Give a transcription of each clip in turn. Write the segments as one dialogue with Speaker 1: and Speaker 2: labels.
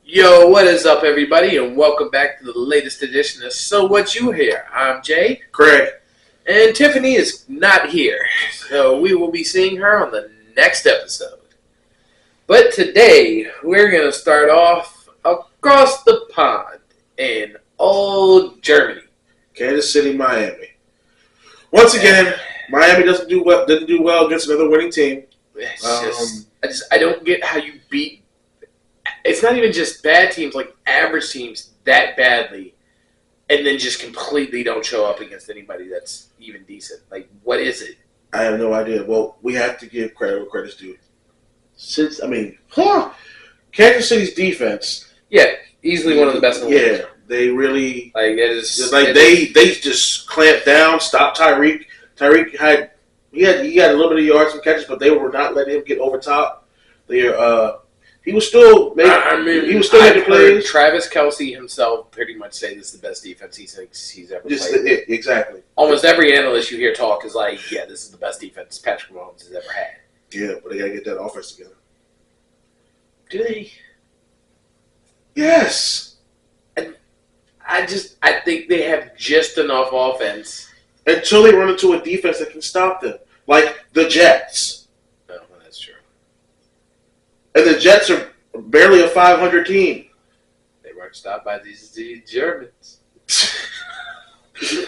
Speaker 1: Yo, what is up, everybody, and welcome back to the latest edition of So What You Hear. I'm Jay,
Speaker 2: Craig.
Speaker 1: and Tiffany is not here, so we will be seeing her on the next episode. But today, we're going to start off across the pond in old Germany.
Speaker 2: Kansas City, Miami. Once again, Miami didn't do well against another winning team.
Speaker 1: I don't get how you beat. It's not even just bad teams, like average teams, that badly, and then just completely don't show up against anybody that's even decent. Like, what is it?
Speaker 2: I have no idea. Well, we have to give credit where credit's due. Kansas City's defense.
Speaker 1: Yeah, easily one of the best in the league.
Speaker 2: Yeah, they really
Speaker 1: Like, it is.
Speaker 2: just like they just clamped down, stopped Tyreek. Tyreek had a little bit of yards and catches, but they were not letting him get over top. He was still making plays.
Speaker 1: Travis Kelce himself pretty much say this is the best defense he thinks he's ever played.
Speaker 2: Exactly.
Speaker 1: Almost every analyst you hear talk is like, yeah, this is the best defense Patrick Mahomes has ever had.
Speaker 2: Yeah, but they got to get that offense together.
Speaker 1: Do they?
Speaker 2: Yes.
Speaker 1: I think they have just enough offense.
Speaker 2: Until they run into a defense that can stop them. Like the Jets.
Speaker 1: No, that's true.
Speaker 2: And the Jets are barely a 500 team.
Speaker 1: They weren't stopped by these Germans.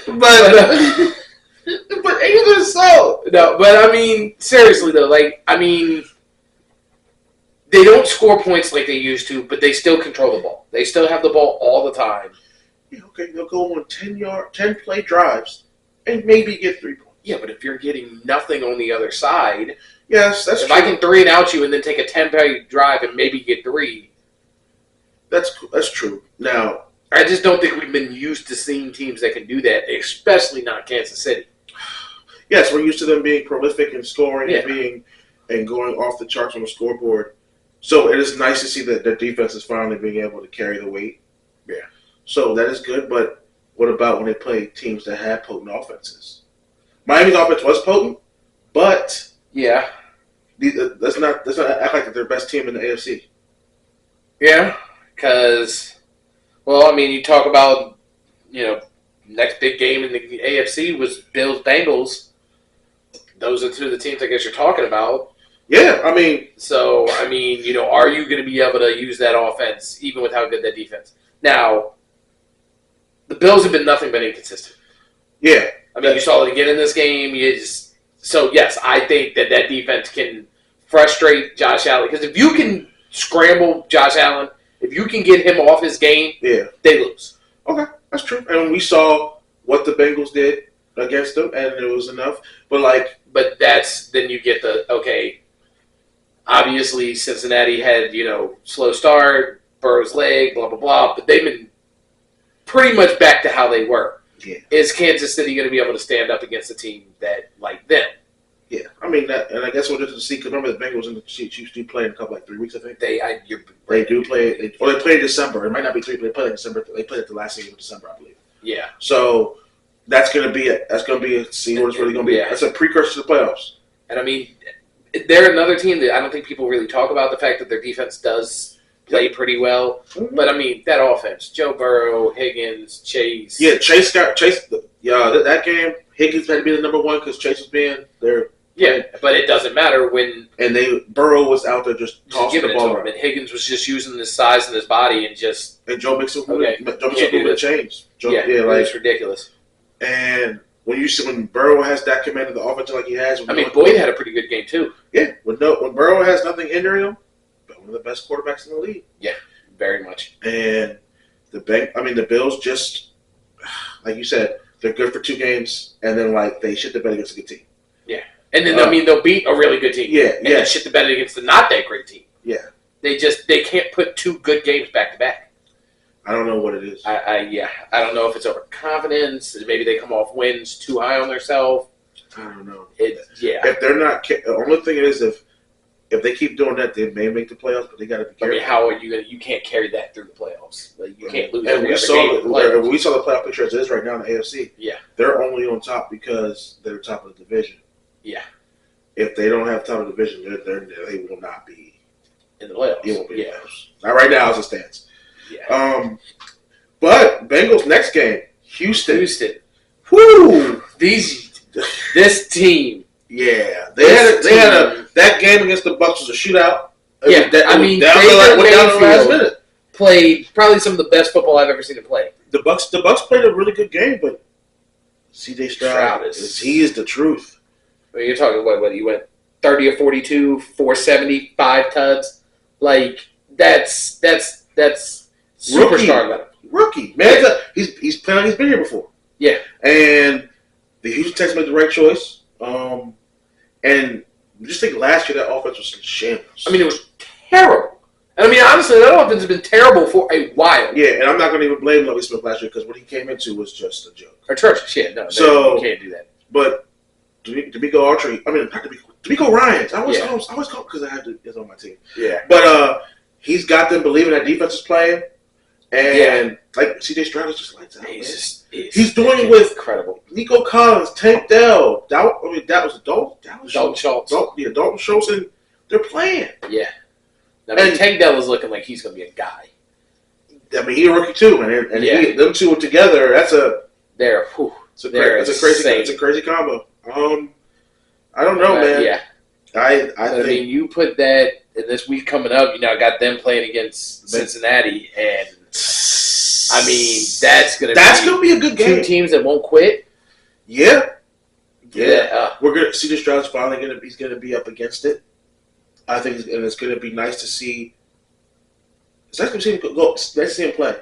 Speaker 2: but even so.
Speaker 1: No, but I mean, seriously though, they don't score points like they used to, but they still control the ball. They still have the ball all the time.
Speaker 2: Yeah, okay, they'll go on 10 play drives and maybe get 3 points.
Speaker 1: Yeah, but if you're getting nothing on the other side,
Speaker 2: yes, that's
Speaker 1: if
Speaker 2: true.
Speaker 1: I can 3-and-out you and then take a 10-play drive and maybe get 3,
Speaker 2: that's true. Now,
Speaker 1: I just don't think we've been used to seeing teams that can do that, especially not Kansas City.
Speaker 2: yes, we're used to them being prolific and scoring
Speaker 1: Yeah.
Speaker 2: and going off the charts on the scoreboard. So it is nice to see that their defense is finally being able to carry the weight.
Speaker 1: Yeah. So
Speaker 2: that is good, but what about when they play teams that have potent offenses? Miami's offense was potent, but
Speaker 1: yeah,
Speaker 2: let's not act like they're the best team in the AFC.
Speaker 1: yeah, because, well, I mean, you talk about, next big game in the AFC was Bills-Bengals. Those are two of the teams I guess you're talking about.
Speaker 2: Yeah, I mean.
Speaker 1: So, are you going to be able to use that offense even with how good that defense? Now, the Bills have been nothing but inconsistent.
Speaker 2: Yeah.
Speaker 1: I mean, you saw it again in this game. So, yes, I think that defense can frustrate Josh Allen. Because if you can scramble Josh Allen, if you can get him off his game, they lose.
Speaker 2: Okay, that's true. And we saw what the Bengals did against them, and it was enough. But
Speaker 1: then you get obviously Cincinnati had, slow start, Burrow's leg, blah, blah, blah. But they've been pretty much back to how they were.
Speaker 2: Yeah.
Speaker 1: Is Kansas City going to be able to stand up against a team that like them?
Speaker 2: Yeah, I mean that, and I guess we'll just see. Because remember, the Bengals and the Chiefs do play in a couple 3 weeks, I think. They do play. They play in December. It might not be 3, but they play in December. They played it the last week of December, I believe.
Speaker 1: Yeah.
Speaker 2: So that's going to be it. That's going to be see what it's really going to be.
Speaker 1: Yeah.
Speaker 2: That's a precursor to the playoffs.
Speaker 1: And I mean, they're another team that I don't think people really talk about the fact that their defense does play pretty well. Mm-hmm. But I mean, that offense: Joe Burrow, Higgins, Chase.
Speaker 2: Yeah, Chase. That game, Higgins had to be the number one because Chase was being there.
Speaker 1: Yeah, but it doesn't matter when.
Speaker 2: And Burrow was out there just tossing the ball around.
Speaker 1: And Higgins was just using his size and his body and just.
Speaker 2: And Joe Mixon would have changed.
Speaker 1: It's ridiculous.
Speaker 2: And when Burrow has that command of the offense like he has,
Speaker 1: Boyd had a pretty good game too.
Speaker 2: Yeah, when Burrow has nothing hindering him, one of the best quarterbacks in the league.
Speaker 1: Yeah, very much.
Speaker 2: And the Bills just, like you said, they're good for 2 games, and then they shit the bed against a good team.
Speaker 1: Yeah. And then, they'll beat a really good team.
Speaker 2: Yeah,
Speaker 1: and then shit the bed against the not that great team.
Speaker 2: Yeah.
Speaker 1: They can't put 2 good games back to back.
Speaker 2: I don't know what it is.
Speaker 1: I don't know if it's overconfidence. Maybe they come off wins too high on themselves.
Speaker 2: I don't know.
Speaker 1: If
Speaker 2: they're not, the only thing is if they keep doing that, they may make the playoffs, but they got to be careful.
Speaker 1: I mean, how are you going to? You can't carry that through the playoffs. You can't lose.
Speaker 2: And we saw the playoff picture as it is right now in the AFC.
Speaker 1: Yeah,
Speaker 2: they're only on top because they're top of the division.
Speaker 1: Yeah.
Speaker 2: If they don't have top of the division, they will not be
Speaker 1: in the playoffs.
Speaker 2: They won't be in the playoffs. Not right now as it stands.
Speaker 1: Yeah.
Speaker 2: But Bengals next game, Houston.
Speaker 1: Woo! This team.
Speaker 2: Yeah, they had that game against the Bucs was a shootout.
Speaker 1: Down the last minute. Played probably some of the best football I've ever seen him play.
Speaker 2: The Bucs played a really good game, but C.J. Stroud is the truth.
Speaker 1: I mean, you're talking what he went 30 of 42, 470, 5 tuds. Like that's superstar level.
Speaker 2: Rookie man, he's playing like he's been here before.
Speaker 1: Yeah,
Speaker 2: and the Houston Texans made the right choice. And just think last year that offense was in shambles.
Speaker 1: I mean, it was terrible. And I mean, honestly, that offense has been terrible for a while.
Speaker 2: Yeah, and I'm not going to even blame Lovie Smith last year because what he came into was just a joke.
Speaker 1: Atrocious, yeah. No, you can't do that.
Speaker 2: But D'Amico Ryans. I always call because I had to is on my team.
Speaker 1: Yeah.
Speaker 2: But he's got them believing that defense is playing. And like C.J. Stroud is just lights out. He's doing it with
Speaker 1: incredible
Speaker 2: Nico Collins, Tank Dell. That was Dalton
Speaker 1: Schultz.
Speaker 2: Dalton Schultz, and they're playing.
Speaker 1: Yeah. I mean, Tank Dell is looking like he's going to be a guy.
Speaker 2: I mean, he's a rookie too, man. And them two together, it's a crazy combo. I don't know, man.
Speaker 1: Yeah. I mean, you put that in this week coming up. You know, I got them playing against Cincinnati, and I mean, that's gonna be a good game. 2 teams that won't quit.
Speaker 2: Yeah. We're gonna see the Stroud's finally gonna be up against it. I think, and it's gonna be nice to see. It's nice to see him go. Nice to see him play.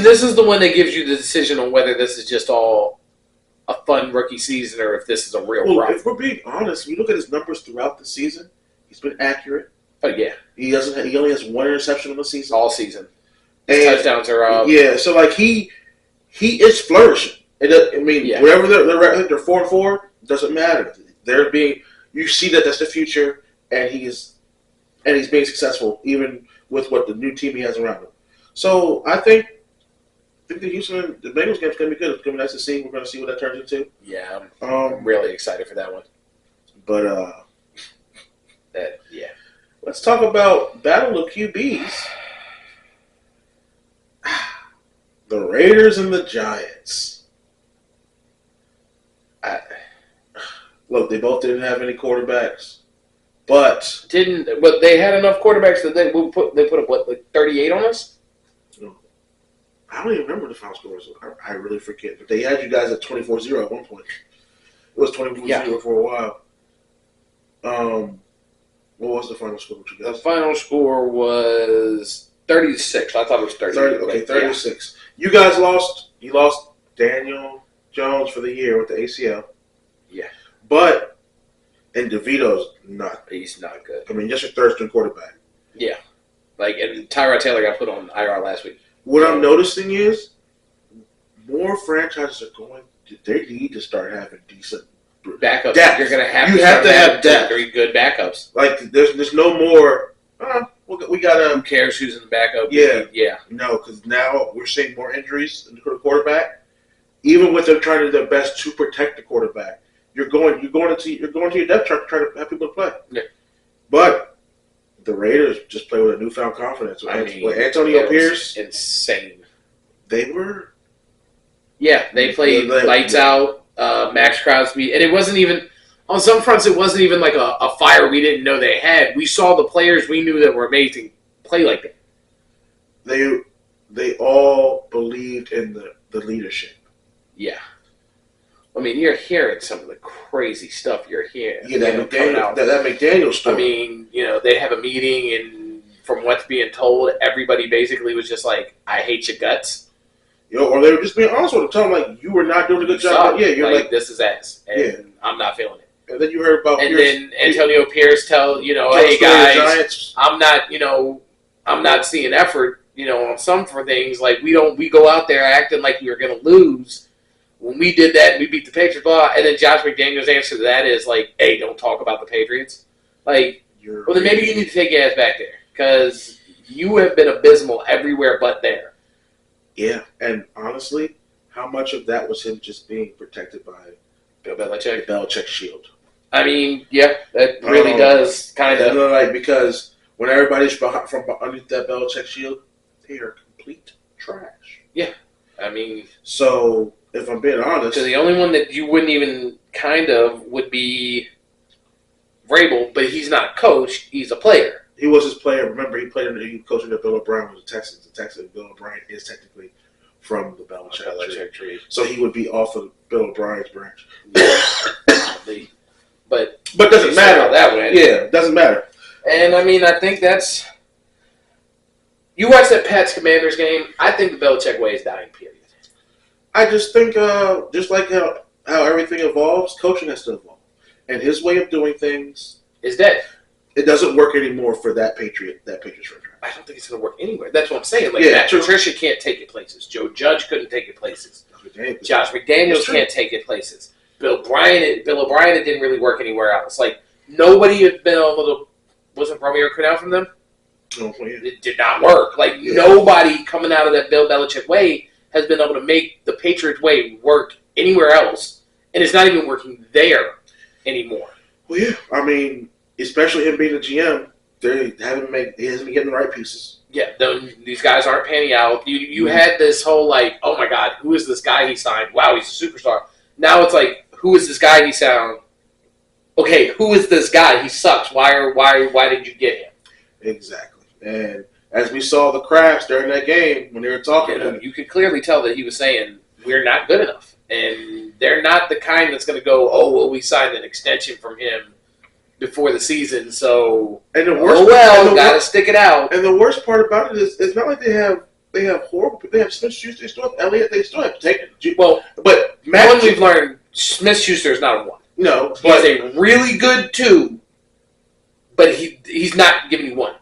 Speaker 1: This is the one that gives you the decision on whether this is just all a fun rookie season or if this is a real problem.
Speaker 2: If we're being honest, we look at his numbers throughout the season. He's been accurate.
Speaker 1: Oh yeah.
Speaker 2: He only has 1 interception in the season.
Speaker 1: All season. His touchdowns are up.
Speaker 2: Yeah, so like he is flourishing. Wherever they're 4-4, doesn't matter. You see that that's the future, and he's being successful even with what the new team he has around him. So I think the Bengals game's gonna be good. It's gonna be nice to see. We're gonna see what that turns into.
Speaker 1: Yeah, I'm really excited for that one.
Speaker 2: But let's talk about Battle of QBs. The Raiders and the Giants. Look, they both didn't have any quarterbacks, but
Speaker 1: they had enough quarterbacks that they put up what, like 38 on us.
Speaker 2: I don't even remember the final scores. I really forget. But they had you guys at 24-0 at one point. It was 24-0 for a while. What was the final score?
Speaker 1: The final score was 36. I thought it was 30.
Speaker 2: 36. You guys lost. You lost Daniel Jones for the year with the ACL.
Speaker 1: Yeah.
Speaker 2: And DeVito's not.
Speaker 1: He's not good.
Speaker 2: I mean, just your third string quarterback.
Speaker 1: Yeah. And Tyrod Taylor got put on IR last week.
Speaker 2: What I'm noticing is more franchises are going. They need to start having decent
Speaker 1: backups.
Speaker 2: Depth.
Speaker 1: You're going to have
Speaker 2: to have depth.
Speaker 1: 3 good backups.
Speaker 2: Like there's no more. We got
Speaker 1: Who cares who's in the backup?
Speaker 2: Yeah. No, because now we're seeing more injuries in the quarterback. Even with them trying to do their best to protect the quarterback, you're going to your depth chart to try to have people to play.
Speaker 1: Yeah.
Speaker 2: But the Raiders just play with a newfound confidence. With Antonio Pierce,
Speaker 1: insane.
Speaker 2: They were.
Speaker 1: Yeah, they played lights out. Max Crosby, and it wasn't even on some fronts. It wasn't even like a fire we didn't know they had. We saw the players we knew that were amazing play like that.
Speaker 2: They all believed in the leadership.
Speaker 1: Yeah. I mean, you're hearing some of the crazy stuff you're hearing.
Speaker 2: Yeah, that McDaniel story.
Speaker 1: I mean, they have a meeting, and from what's being told, everybody basically was just like, I hate your guts.
Speaker 2: Or they were just being honest with him, telling him, like, you were not doing a good job. Yeah, you're like,
Speaker 1: this is ass, and I'm not feeling it.
Speaker 2: And then you heard about
Speaker 1: Pierce. Then Antonio Pierce tell, hey, guys, I'm not seeing effort, on some for things. Like, we go out there acting like we were going to lose. When we did that, we beat the Patriots, blah, and then Josh McDaniels' answer to that is like, hey, don't talk about the Patriots. Like, well, then maybe you need to take your ass back there because you have been abysmal everywhere but there.
Speaker 2: Yeah, and honestly, how much of that was him just being protected by
Speaker 1: Bill Belichick?
Speaker 2: The Belichick shield.
Speaker 1: I mean, yeah, that really does kind of.
Speaker 2: Because when everybody's from underneath that Belichick shield, they are complete trash.
Speaker 1: Yeah. I mean,
Speaker 2: so if I'm being honest,
Speaker 1: so the only one that you wouldn't even kind of would be Vrabel, but he's not a coach; he's a player.
Speaker 2: He was his player. Remember, he coached under Bill O'Brien with the Texans. The Texans, Bill O'Brien is technically from the Belichick tree. So he would be off of Bill O'Brien's branch.
Speaker 1: But
Speaker 2: doesn't matter.
Speaker 1: That way.
Speaker 2: Yeah, doesn't matter.
Speaker 1: And I mean, I think that's. You watch that Pats Commanders game. I think the Belichick way is dying. Period.
Speaker 2: I just think, just like how everything evolves, coaching has to evolve, and his way of doing things
Speaker 1: is dead.
Speaker 2: It doesn't work anymore for that Patriots franchise.
Speaker 1: I don't think it's going to work anywhere. That's what I'm saying. Like, Matt Patricia can't take it places. Joe Judge couldn't take it places. Josh McDaniels can't take it places. Bill O'Brien, it didn't really work anywhere else. Like, nobody had been able to. Wasn't Romeo Crennel from them?
Speaker 2: Oh, yeah.
Speaker 1: It did not work. Like, nobody coming out of that Bill Belichick way has been able to make the Patriots way work anywhere else, and it's not even working there anymore.
Speaker 2: Well, yeah. I mean, especially him being a GM, he hasn't been getting the right pieces.
Speaker 1: Yeah, these guys aren't panning out. You had this whole, like, oh my God, who is this guy he signed? Wow, he's a superstar. Now it's like, who is this guy he signed? Okay, who is this guy? He sucks. Why did you get him?
Speaker 2: Exactly. And as we saw the cracks during that game when they were talking to him,
Speaker 1: you could clearly tell that he was saying, we're not good enough. And they're not the kind that's going to go, oh, well, we signed an extension from him before the season, so got to stick it out.
Speaker 2: And the worst part about it is, it's not like they have horrible. They have Smith-Schuster, they still have Elliott, they still have Taken.
Speaker 1: Well,
Speaker 2: but
Speaker 1: we've learned, Smith-Schuster is not a 1.
Speaker 2: No,
Speaker 1: he's a really good 2, but he's not giving you 1.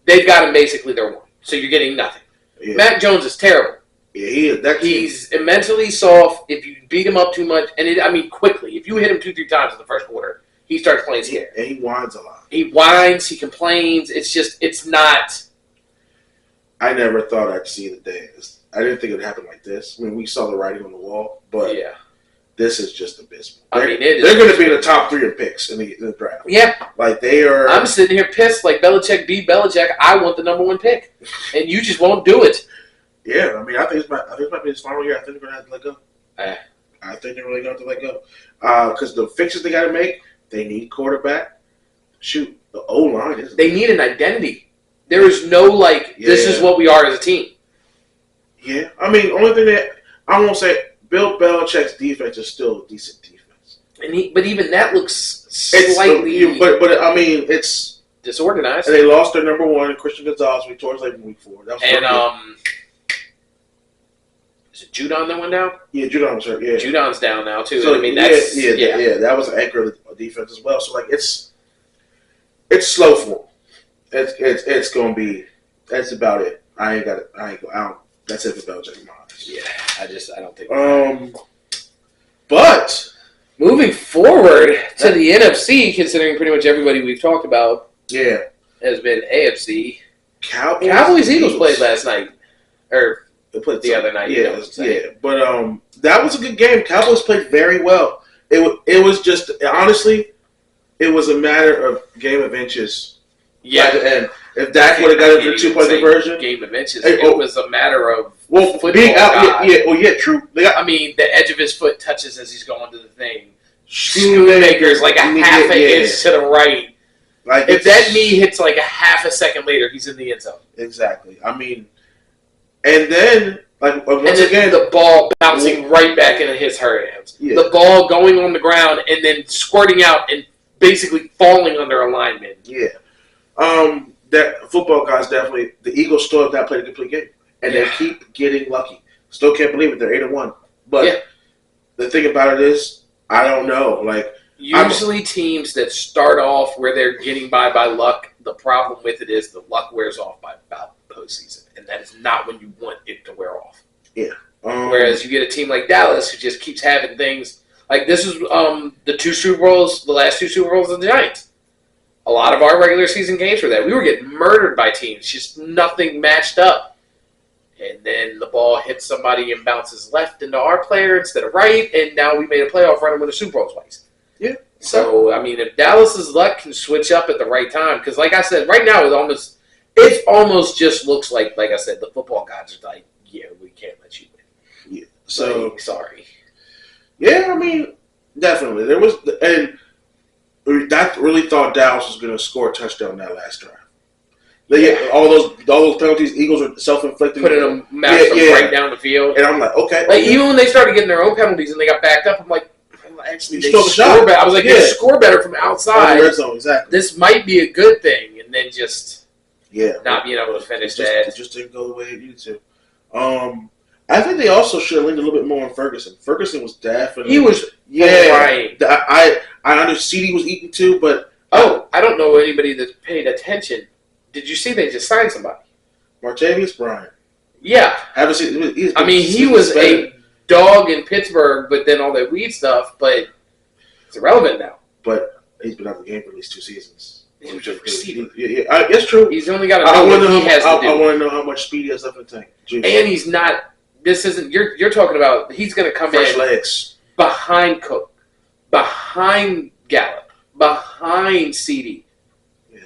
Speaker 1: They've got him basically their 1, so you're getting nothing. Yeah. Mac Jones is terrible.
Speaker 2: Yeah, he is.
Speaker 1: He's immensely soft. If you beat him up too much, and quickly, if you hit him 2-3 times in the first quarter, he starts playing scared.
Speaker 2: And he whines a lot.
Speaker 1: He whines. He complains. It's not.
Speaker 2: I never thought I'd see the day. I didn't think it would happen like this. I mean, we saw the writing on the wall, but this is just abysmal. They're going to be in the top 3 in picks in the draft.
Speaker 1: Yeah.
Speaker 2: Like, they are.
Speaker 1: I'm sitting here pissed like Belichick beat Belichick. I want the number 1 pick. And you just won't do it.
Speaker 2: Yeah, I mean, I think it might be his final year. I think they're going to have to let go. I think they're really going to have to let go. Because the fixes they got to make, they need quarterback. Shoot, the O-line is.
Speaker 1: They need an identity. There is no, this is what we are as a team.
Speaker 2: Yeah. I mean, the only thing that I won't say, Bill Belichick's defense is still a decent defense.
Speaker 1: But even that looks slightly.
Speaker 2: But I mean, it's
Speaker 1: disorganized.
Speaker 2: And they lost their number 1, Christian Gonzalez, towards in week 4. That was
Speaker 1: is it Judon that went down?
Speaker 2: Yeah, Judon's hurt. Yeah,
Speaker 1: Judon's down now too.
Speaker 2: So,
Speaker 1: I mean, that's
Speaker 2: that was an anchor of the defense as well. So it's slow for them. It's gonna be. That's about it. I don't. That's it for Belichick.
Speaker 1: Yeah, I don't think.
Speaker 2: But
Speaker 1: moving forward to the NFC, considering pretty much everybody we've talked about, has been AFC. Cowboys Eagles played last night, or they played the other night.
Speaker 2: But that was a good game. Cowboys played very well. It was just honestly, it was a matter of game of inches.
Speaker 1: Yeah,
Speaker 2: at the end. If Dak would have got it for 2-point conversion,
Speaker 1: game of inches. It was a matter of
Speaker 2: being out. True.
Speaker 1: I mean, the edge of his foot touches as he's going to the thing. Schoonmaker's like a half an inch to the right. Like if that knee hits like a half a second later, he's in the end zone.
Speaker 2: Exactly. I mean, and then once again,
Speaker 1: the ball bouncing right back into his hands. Yeah. The ball going on the ground and then squirting out and basically falling under a lineman.
Speaker 2: Yeah. That football guys definitely. The Eagles still have not played a complete game, and they keep getting lucky. Still can't believe it. They're 8-1. But the thing about it is, I don't know.
Speaker 1: Usually teams that start off where they're getting by luck, the problem with it is the luck wears off by about postseason, and that is not when you want it to wear off.
Speaker 2: Yeah.
Speaker 1: Whereas you get a team like Dallas who just keeps having things like this is the last 2 Super Bowls of the Giants. A lot of our regular season games were that. We were getting murdered by teams. Just nothing matched up. And then the ball hits somebody and bounces left into our player instead of right, and now we made a playoff run and win a Super Bowl twice.
Speaker 2: Yeah.
Speaker 1: So, I mean, if Dallas's luck can switch up at the right time, because like I said, right now it almost just looks like I said, the football gods are like, yeah, we can't let you win.
Speaker 2: Yeah. So
Speaker 1: like, sorry.
Speaker 2: Yeah, I mean, definitely there was, and that really thought Dallas was going to score a touchdown that last drive. All those penalties, Eagles are self-inflicted,
Speaker 1: putting them right down the field,
Speaker 2: and I'm like, okay.
Speaker 1: Even when they started getting their own penalties and they got backed up, I'm like, actually, they
Speaker 2: score
Speaker 1: better. I was like, they score better from outside.
Speaker 2: Red zone, exactly.
Speaker 1: This might be a good thing, and then just not being able to finish that.
Speaker 2: It just didn't go the way it needed to. I think they also should have leaned a little bit more on Ferguson. Ferguson was definitely
Speaker 1: right.
Speaker 2: I understand CD was eating too, but
Speaker 1: I don't know anybody that's paid attention. Did you see they just signed somebody?
Speaker 2: Martavius Bryant.
Speaker 1: Yeah.
Speaker 2: Haven't seen.
Speaker 1: He was a dog in Pittsburgh, but then all that weed stuff, but it's irrelevant now.
Speaker 2: But he's been out of the game for at least 2 seasons. It's true.
Speaker 1: He's only got to know what he has to do.
Speaker 2: I want to know how much speed he has left in the tank.
Speaker 1: Jeez. And he's not. This isn't. You're talking about. He's going to come
Speaker 2: fresh
Speaker 1: in
Speaker 2: legs
Speaker 1: behind Cook, behind Gallup, behind CD.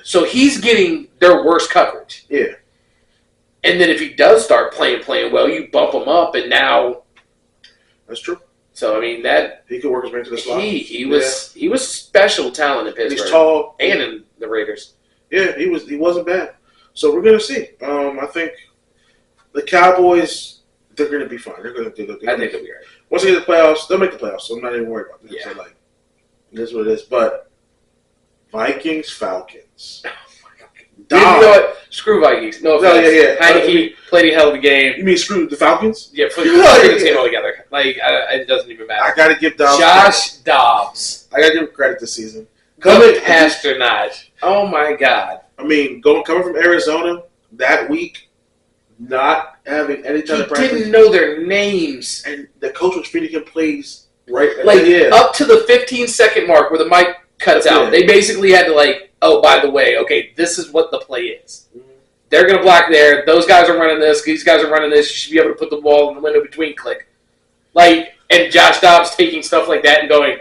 Speaker 1: So he's getting their worst coverage.
Speaker 2: Yeah.
Speaker 1: And then if he does start playing well, you bump him up, and now.
Speaker 2: That's true.
Speaker 1: So I mean that
Speaker 2: he could work his way into the slot.
Speaker 1: He was special talent in Pittsburgh.
Speaker 2: He's tall
Speaker 1: and in the Raiders.
Speaker 2: Yeah, he wasn't bad. So we're gonna see. I think the Cowboys, they're gonna be fine. I think they'll be all right. Once they get the playoffs, they'll make the playoffs. So I'm not even worried about that.
Speaker 1: Yeah.
Speaker 2: So this is what it is. But Vikings, Falcons.
Speaker 1: You know what? Screw Vikings. No offense.
Speaker 2: Yeah.
Speaker 1: Heineke played a hell of a game.
Speaker 2: You mean screw the Falcons?
Speaker 1: Yeah, screw the team altogether. It doesn't even matter.
Speaker 2: I got to give Dobbs
Speaker 1: Josh Dobbs.
Speaker 2: I got to give him credit this season.
Speaker 1: Coming past or not. Oh, my God.
Speaker 2: I mean, coming from Arizona that week, not having any type of practice.
Speaker 1: He didn't know their names.
Speaker 2: And the coach was feeding him plays right
Speaker 1: up to the 15-second mark where the mic cuts out. They basically had to oh, by the way, okay, this is what the play is. Mm-hmm. They're going to block there. Those guys are running this. These guys are running this. You should be able to put the ball in the window between click. And Josh Dobbs taking stuff like that and going,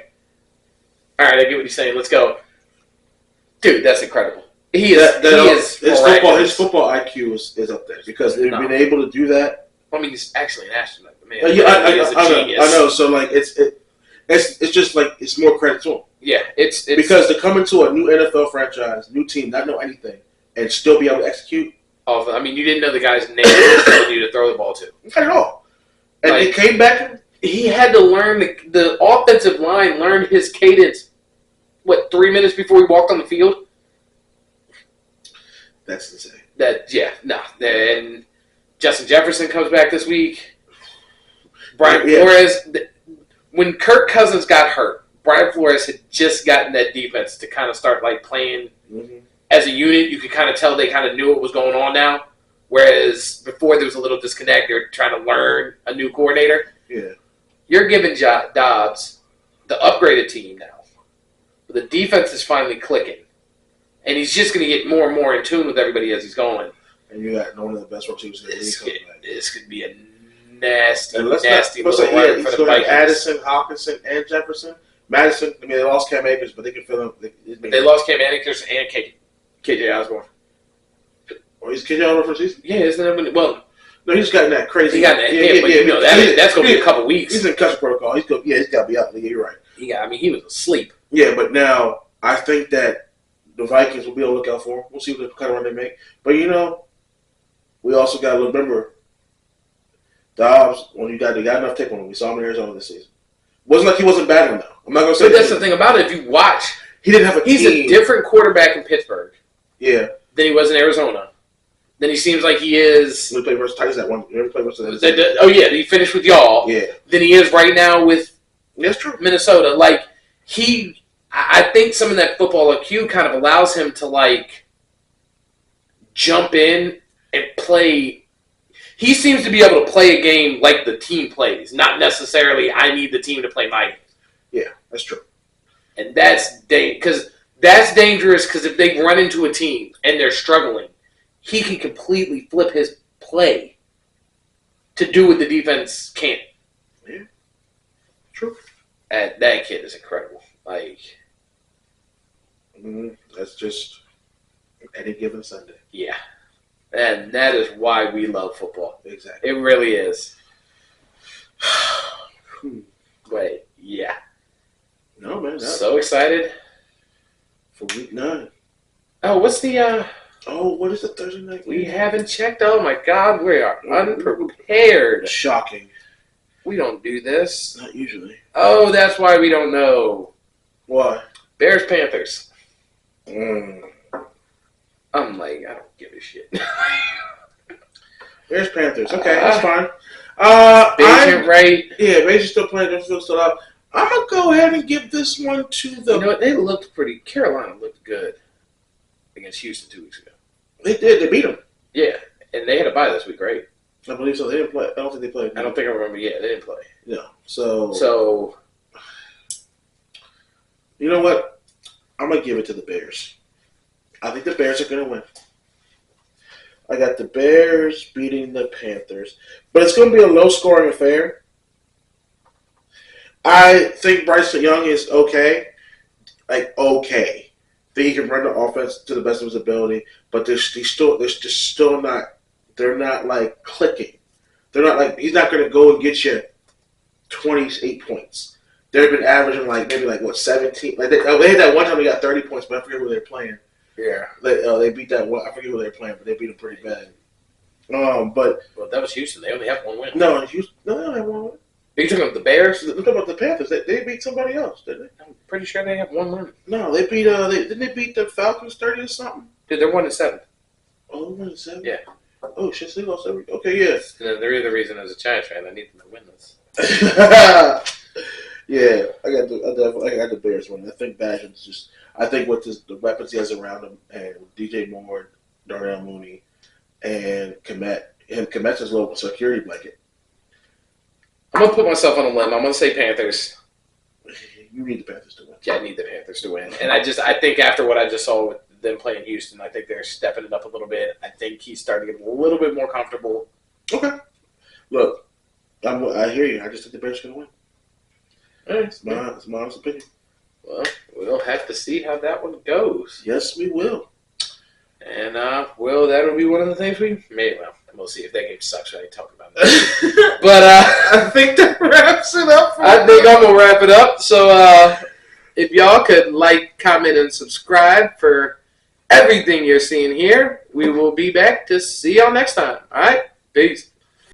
Speaker 1: all right, I get what he's saying. Let's go. Dude, that's incredible. His
Speaker 2: football IQ is up there because they've been able to do that.
Speaker 1: I mean, he's actually an astronaut. Man,
Speaker 2: I know. So it's just it's more credit to him.
Speaker 1: Yeah, it's
Speaker 2: because to come into a new NFL franchise, new team, not know anything, and still be able to execute.
Speaker 1: I mean, you didn't know the guy's name telling you to throw the ball to.
Speaker 2: Not at all. And they came back.
Speaker 1: He had to learn the offensive line learned his cadence. 3 minutes before he walked on the field?
Speaker 2: That's insane.
Speaker 1: And Justin Jefferson comes back this week. Brian Flores. When Kirk Cousins got hurt, Brian Flores had just gotten that defense to kind of start playing as a unit. You could kind of tell they kind of knew what was going on now. Whereas before there was a little disconnect. They were trying to learn a new coordinator.
Speaker 2: Yeah.
Speaker 1: You're giving Dobbs the upgraded team now. But the defense is finally clicking. And he's just going to get more and more in tune with everybody as he's going.
Speaker 2: And you got one of the best receivers in the league.
Speaker 1: This could be a nasty
Speaker 2: little
Speaker 1: run for the Vikings.
Speaker 2: Addison, Hawkinson, and Jefferson. Madison, I mean, they lost Cam Akers, but they can fill him.
Speaker 1: They lost Cam Akers and KJ Osborne.
Speaker 2: Oh, he's KJ Osborne for the season?
Speaker 1: Yeah, isn't it? Well,
Speaker 2: no, he's gotten that crazy.
Speaker 1: He got that hit, but that's going to be a couple weeks.
Speaker 2: He's in concussion protocol. He's got to be out. You're right.
Speaker 1: He was asleep.
Speaker 2: Yeah, but now I think that the Vikings will be able to look out for him. We'll see what kind of run they make. But, we also got to remember Dobbs, when you got enough tape on him. We saw him in Arizona this season. Wasn't like he wasn't battling though. I'm not going to say.
Speaker 1: But that's the thing about it. If you watch,
Speaker 2: he didn't have a
Speaker 1: He's
Speaker 2: team.
Speaker 1: A different quarterback in Pittsburgh.
Speaker 2: Yeah.
Speaker 1: Than he was in Arizona. Then he seems like he is.
Speaker 2: When he played versus Titans that one. He played versus
Speaker 1: he finished with y'all.
Speaker 2: Yeah.
Speaker 1: Than he is right now with.
Speaker 2: That's true.
Speaker 1: Minnesota. I think some of that football IQ kind of allows him to jump in and play. He seems to be able to play a game like the team plays, not necessarily I need the team to play my game.
Speaker 2: Yeah, that's true.
Speaker 1: And that's dangerous because if they run into a team and they're struggling, he can completely flip his play to do what the defense can't.
Speaker 2: Yeah, true.
Speaker 1: And that kid is incredible.
Speaker 2: That's just any given Sunday.
Speaker 1: Yeah. And that is why we love football.
Speaker 2: Exactly.
Speaker 1: It really is. Wait, yeah.
Speaker 2: No, man.
Speaker 1: So excited.
Speaker 2: For week 9.
Speaker 1: Oh, what's the...
Speaker 2: what is the Thursday night game?
Speaker 1: We haven't checked. Oh, my God. We are unprepared.
Speaker 2: Shocking.
Speaker 1: We don't do this.
Speaker 2: Not usually.
Speaker 1: Oh, that's why we don't know.
Speaker 2: Why?
Speaker 1: Bears-Panthers.
Speaker 2: I'm
Speaker 1: like, I don't give a shit.
Speaker 2: Bears-Panthers. Okay, that's fine.
Speaker 1: Agent Wright.
Speaker 2: Yeah, Rangers still playing. They're still up. I'm going to go ahead and give this one to the...
Speaker 1: You know what? They looked pretty... Carolina looked good against Houston 2 weeks ago.
Speaker 2: They did. They beat them.
Speaker 1: Yeah, and they had a bye this week, right?
Speaker 2: I believe so. They didn't play. I don't think they played.
Speaker 1: I don't think I remember. Yeah, they didn't play.
Speaker 2: No. So you know what? I'm going to give it to the Bears. I think the Bears are going to win. I got the Bears beating the Panthers. But it's going to be a low-scoring affair. I think Bryce Young is okay. Like, okay. I think he can run the offense to the best of his ability. But they're just still not – they're not, like, clicking. They're not, like – he's not going to go and get you 28 points. They've been averaging, like, maybe, like, what, 17? Like, they had that one time they got 30 points, but I forget who they were playing.
Speaker 1: Yeah.
Speaker 2: They beat that one. I forget who they were playing, but they beat them pretty bad. But
Speaker 1: well, that was Houston. They only have one win.
Speaker 2: No, Houston. No, they don't have one win.
Speaker 1: Are you talking about the Bears?
Speaker 2: I'm talking about the Panthers. They beat somebody else, didn't they?
Speaker 1: I'm pretty sure they have one win.
Speaker 2: No, they beat. Didn't they beat the Falcons 30 or something?
Speaker 1: Dude, they're 1-7.
Speaker 2: Oh, 1-7.
Speaker 1: Yeah.
Speaker 2: Oh shit, so they lost every. Okay, yes.
Speaker 1: And the reason as a Giants fan, I need them to win this.
Speaker 2: Yeah, I got the Bears winning. I think Badger's just. I think with the weapons he has around him, and DJ Moore, Darnell Mooney, and Komet's his little security blanket.
Speaker 1: I'm going to put myself on a limb. I'm going to say Panthers.
Speaker 2: You need the Panthers to win.
Speaker 1: Yeah, I need the Panthers to win. And I think after what I just saw with them playing Houston, I think they're stepping it up a little bit. I think he's starting to get a little bit more comfortable.
Speaker 2: Okay. Look, I hear you. I just think the Bears are going to win.
Speaker 1: All right.
Speaker 2: It's my honest opinion.
Speaker 1: Well, we'll have to see how that one goes.
Speaker 2: Yes, we will.
Speaker 1: And, that'll be one of the things we'll see. If that game sucks, I ain't talking about that. But
Speaker 2: I think that wraps it up.
Speaker 1: I think I'm going to wrap it up. So if y'all could like, comment, and subscribe for everything you're seeing here, we will be back to see y'all next time. All right? Peace.